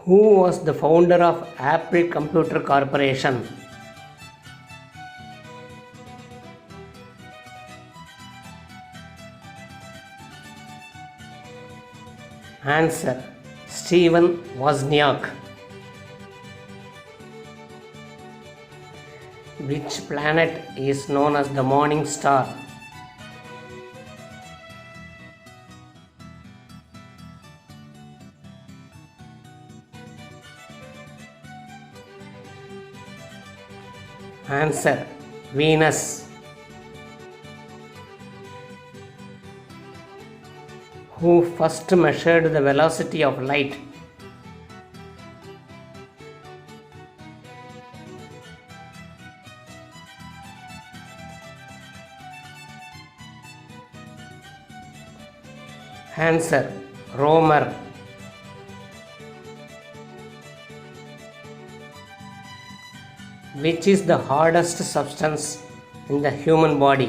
Who was the founder of Apple Computer Corporation? Answer: Steven Wozniak. Which planet is known as the morning star? Answer: Venus. Who first measured the velocity of light? Answer: Romer. Which is the hardest substance in the human body?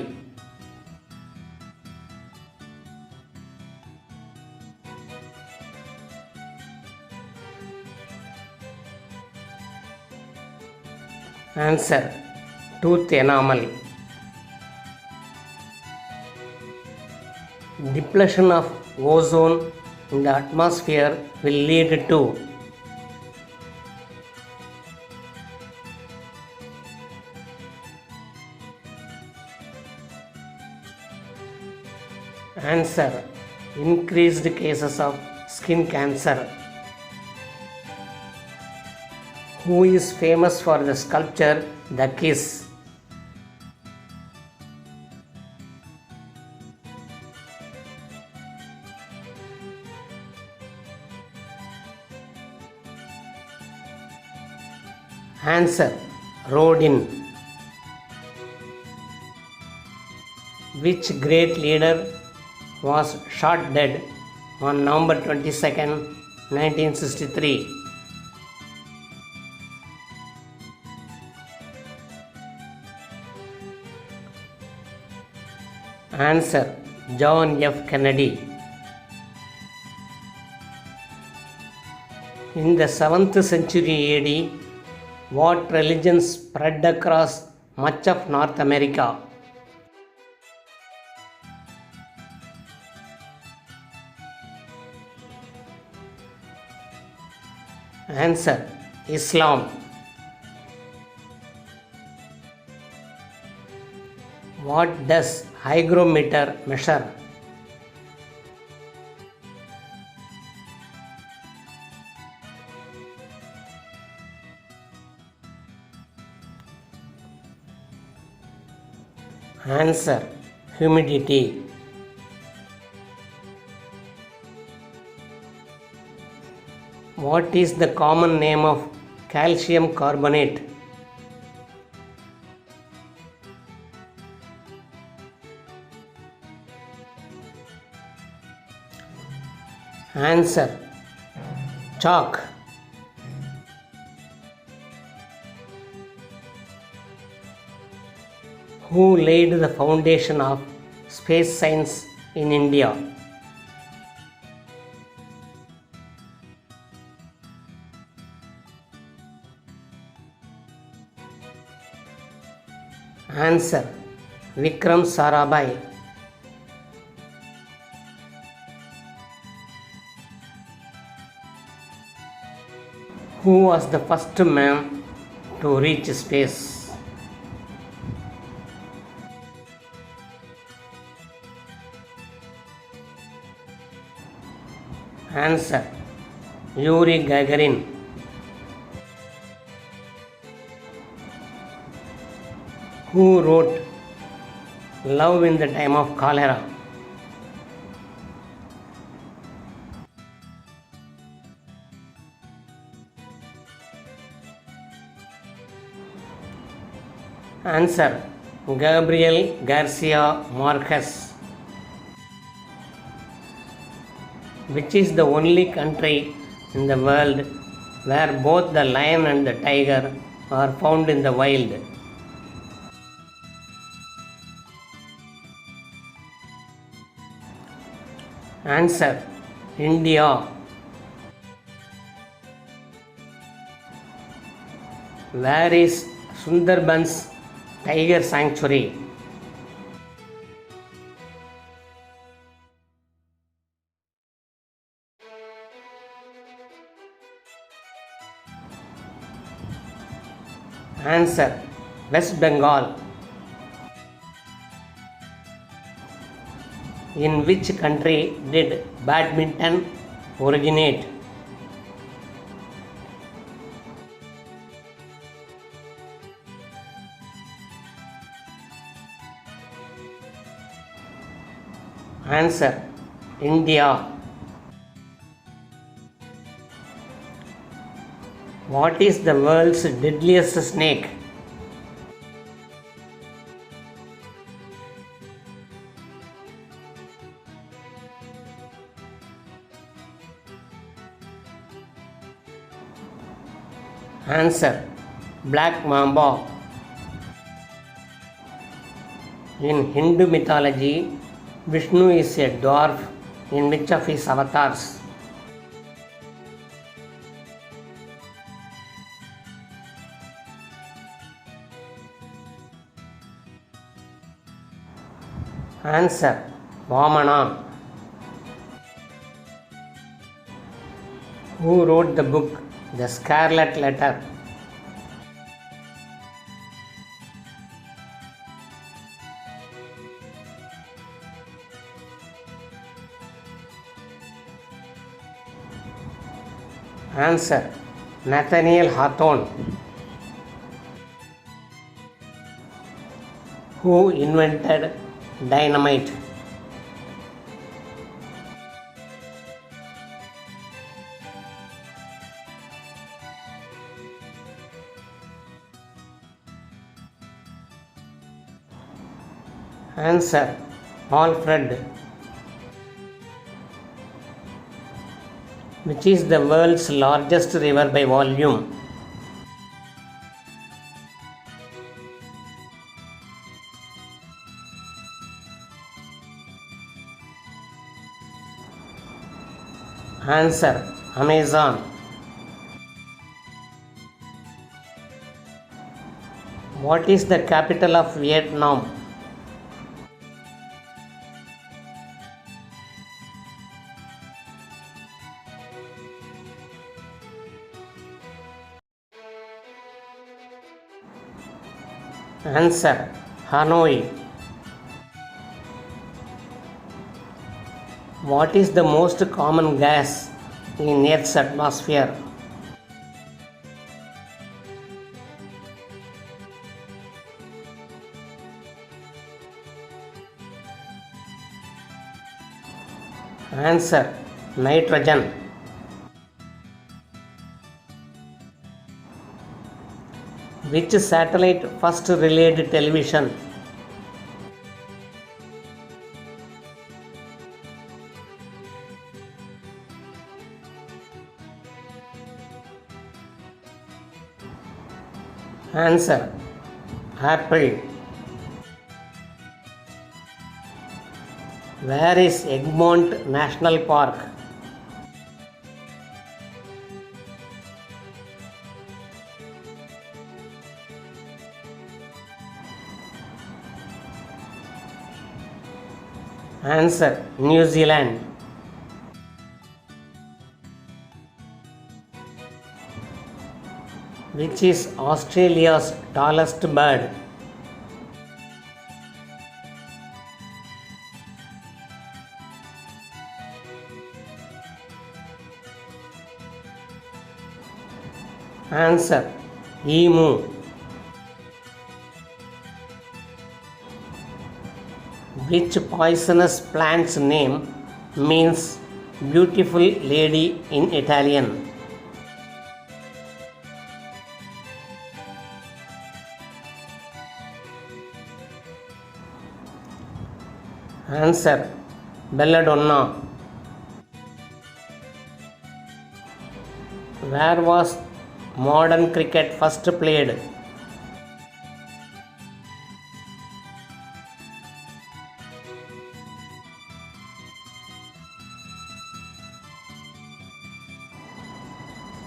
Answer: Tooth enamel. Depletion of ozone in the atmosphere will lead to. Answer: Increased cases of skin cancer. Who is famous for the sculpture The Kiss? Answer: Rodin. Which great leader was shot dead on November 22nd, 1963? Answer: John F. Kennedy. In the 7th century AD, what religion spread across much of North America? Answer: Islam. What does hygrometer measure? Answer: Humidity. What is the common name of calcium carbonate? Answer: Chalk. Who laid the foundation of space science in India? Answer: Vikram Sarabhai. Who was the first man to reach space? Answer: Yuri Gagarin. Who wrote Love in the Time of Cholera? Answer: Gabriel Garcia Marquez. Which is the only country in the world where both the lion and the tiger are found in the wild? Answer: India. Where is Sundarbans Tiger Sanctuary? Answer: West Bengal. In which country did badminton originate? Answer: India. What is the world's deadliest snake? Answer: Black Mamba. In Hindu mythology, Vishnu is a dwarf in which of his avatars? Answer: Vamana. Who wrote the book The Scarlet Letter? Answer: Nathaniel Hawthorne. Who invented dynamite? Answer: Alfred. Which is the world's largest river by volume? Answer: Amazon. What is the capital of Vietnam? Answer: Hanoi. What is the most common gas in Earth's atmosphere? Answer: Nitrogen. Which satellite first relayed television? Answer: Apple. Where is Egmont National Park? Answer: New Zealand. Which is Australia's tallest bird? Answer: Emu. Which poisonous plant's name means beautiful lady in Italian? Answer: Belladonna. Where was modern cricket first played?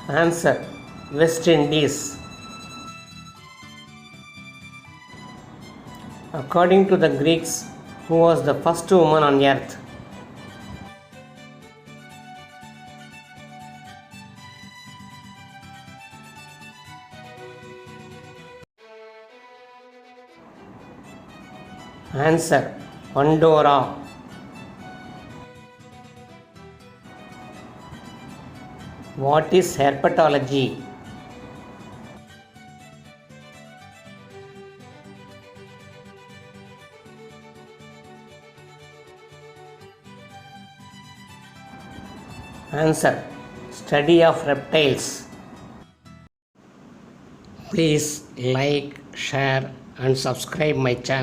Answer: West Indies. According to the Greeks, who was the first woman on earth? Answer: Pandora. What is herpetology? Answer: Study of reptiles. Please like, share and subscribe my channel.